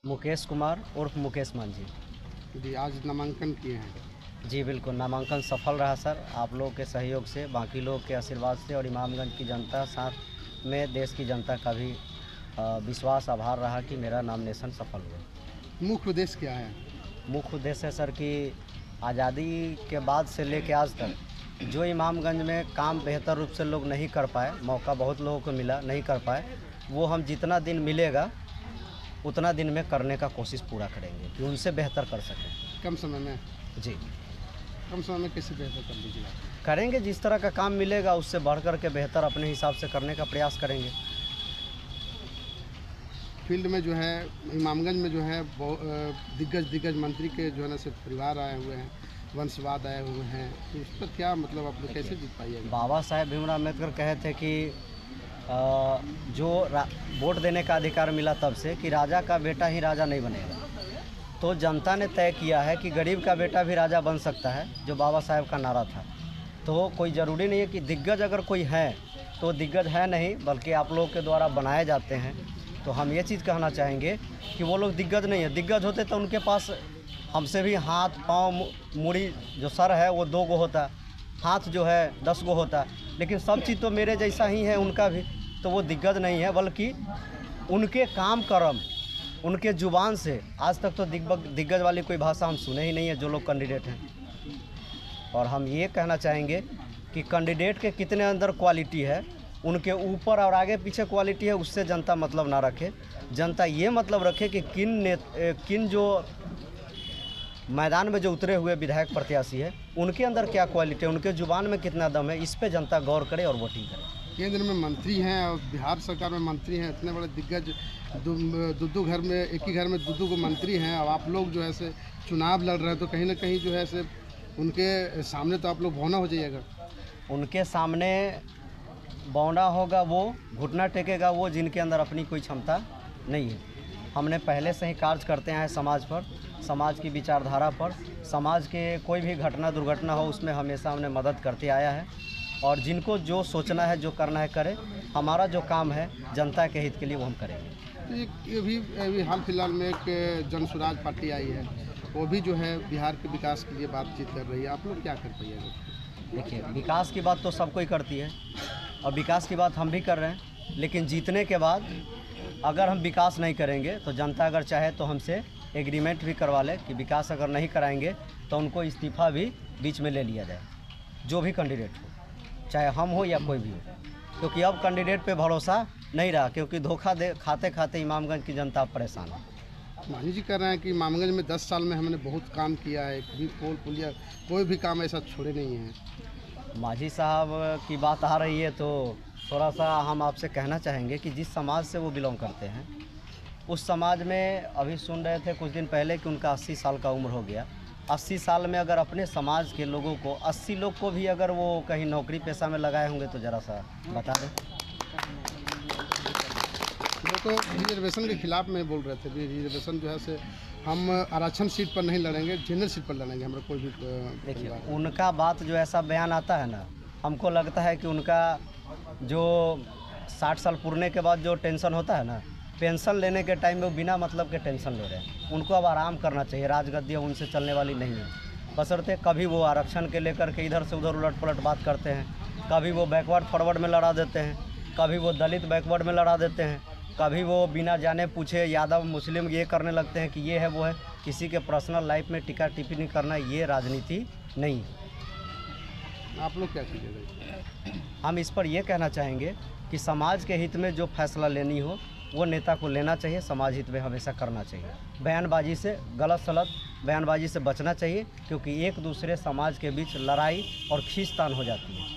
मुकेश कुमार उर्फ मुकेश मांझी। जी, आज नामांकन किए हैं। जी बिल्कुल, नामांकन सफल रहा सर, आप लोगों के सहयोग से, बाकी लोग के आशीर्वाद से और इमामगंज की जनता, साथ में देश की जनता का भी विश्वास, आभार रहा कि मेरा नॉमिनेशन सफल हुआ। मुख्य उद्देश्य क्या है? मुख्य उद्देश्य है सर कि आज़ादी के बाद से लेकर आज तक जो इमामगंज में काम बेहतर रूप से लोग नहीं कर पाए, मौका बहुत लोगों को मिला, नहीं कर पाए, वो हम जितना दिन मिलेगा उतना दिन में करने का कोशिश पूरा करेंगे कि उनसे बेहतर कर सकें। कम समय में? जी, कम समय में कैसे बेहतर कर लीजिएगा? करेंगे, जिस तरह का काम मिलेगा उससे बढ़ कर के बेहतर अपने हिसाब से करने का प्रयास करेंगे। फील्ड में जो है, इमामगंज में जो है दिग्गज मंत्री के जो है ना से परिवार आए हुए हैं, वंशवाद आए हुए हैं, तो उस पर क्या मतलब आप लोग कैसे जीत पाइएगा? बाबा साहेब भीमराव अम्बेडकर कहे थे कि जो वोट देने का अधिकार मिला तब से कि राजा का बेटा ही राजा नहीं बनेगा, तो जनता ने तय किया है कि गरीब का बेटा भी राजा बन सकता है, जो बाबा साहेब का नारा था। तो कोई ज़रूरी नहीं है कि दिग्गज अगर कोई है तो दिग्गज है नहीं, बल्कि आप लोगों के द्वारा बनाए जाते हैं। तो हम ये चीज़ कहना चाहेंगे कि वो लोग दिग्गज नहीं है। दिग्गज होते तो उनके पास हमसे भी हाथ, पाँव, मुड़ी, जो सर है वो 2 गो होता, हाथ जो है 10 गो होता, लेकिन सब चीज़ तो मेरे जैसा ही है उनका भी, तो वो दिग्गज नहीं है, बल्कि उनके काम कर्म, उनके ज़ुबान से आज तक तो दिग्गज वाली कोई भाषा हम सुने ही नहीं है जो लोग कैंडिडेट हैं। और हम ये कहना चाहेंगे कि कैंडिडेट के कितने अंदर क्वालिटी है, उनके ऊपर और आगे पीछे क्वालिटी है, उससे जनता मतलब ना रखे। जनता ये मतलब रखे कि किन जो मैदान में जो उतरे हुए विधायक प्रत्याशी है उनके अंदर क्या क्वालिटी है, उनके ज़ुबान में कितना दम है, इस पे जनता गौर करे और वोटिंग करे। केंद्र में मंत्री हैं और बिहार सरकार में मंत्री हैं, इतने बड़े दिग्गज, दो घर में, एक ही घर में दो को मंत्री हैं, और आप लोग जो है से चुनाव लड़ रहे हैं, तो कहीं ना कहीं जो है से उनके सामने तो आप लोग भौना हो जाइएगा। उनके सामने बौना होगा वो, घुटना टेकेगा वो जिनके अंदर अपनी कोई क्षमता नहीं है। हमने पहले से ही कार्य करते हैं समाज पर, समाज की विचारधारा पर, समाज के कोई भी घटना दुर्घटना हो उसमें हमेशा हमने मदद करते आया है, और जिनको जो सोचना है, जो करना है करे। हमारा जो काम है जनता के हित के लिए वो हम करेंगे। ये भी हाल फिलहाल में एक जन स्वराज पार्टी आई है, वो भी जो है बिहार के विकास के लिए बातचीत कर रही है, आप लोग क्या कर पाइएगा? देखिए, विकास की बात तो सब कोई करती है और विकास की बात हम भी कर रहे हैं, लेकिन जीतने के बाद अगर हम विकास नहीं करेंगे तो जनता अगर चाहे तो हमसे एग्रीमेंट भी करवा ले कि विकास अगर नहीं कराएंगे तो उनको इस्तीफ़ा भी बीच में ले लिया जाए, जो भी कैंडिडेट हो, चाहे हम हो या कोई भी हो। क्योंकि अब कैंडिडेट पे भरोसा नहीं रहा, क्योंकि धोखा दे खाते खाते इमामगंज की जनता परेशान है। मांझी जी कह रहे हैं कि इमामगंज में 10 साल में हमने बहुत काम किया है, कभी पोल पुलिया कोई भी काम ऐसा छोड़े नहीं है। मांझी साहब की बात आ रही है तो थोड़ा सा हम आपसे कहना चाहेंगे कि जिस समाज से वो बिलोंग करते हैं उस समाज में, अभी सुन रहे थे कुछ दिन पहले कि उनका 80 साल का उम्र हो गया। 80 साल में अगर अपने समाज के लोगों को, 80 लोग को भी अगर वो कहीं नौकरी पेशा में लगाए होंगे तो ज़रा सा बता दें। वो तो रिजर्वेशन के खिलाफ में बोल रहे थे, रिजर्वेशन जो है से हम आरक्षण सीट पर नहीं लड़ेंगे, जनरल सीट पर लड़ेंगे हमारा कोई भी। देखिए, उनका बात जो ऐसा बयान आता है ना, हमको लगता है कि उनका जो 60 साल पूरने के बाद जो टेंशन होता है ना, पेंशन लेने के टाइम में वो बिना मतलब के टेंशन ले रहे हैं। उनको अब आराम करना चाहिए, राजगद्दियाँ उनसे चलने वाली नहीं है। बशर्ते कभी वो आरक्षण के लेकर के इधर से उधर उलट पलट बात करते हैं, कभी वो बैकवर्ड फॉरवर्ड में लड़ा देते हैं, कभी वो दलित बैकवर्ड में लड़ा देते हैं, कभी वो बिना जाने पूछे यादव मुस्लिम ये करने लगते हैं कि ये है वो है। किसी के पर्सनल लाइफ में टिक्का टिप्पणी करना ये राजनीति नहीं है। आप लोग क्या कीजिएगा? हम इस पर यह कहना चाहेंगे कि समाज के हित में जो फैसला लेनी हो वो नेता को लेना चाहिए, समाज हित में हमेशा करना चाहिए। बयानबाजी से, गलत सलत बयानबाजी से बचना चाहिए, क्योंकि एक दूसरे समाज के बीच लड़ाई और खींचतान हो जाती है।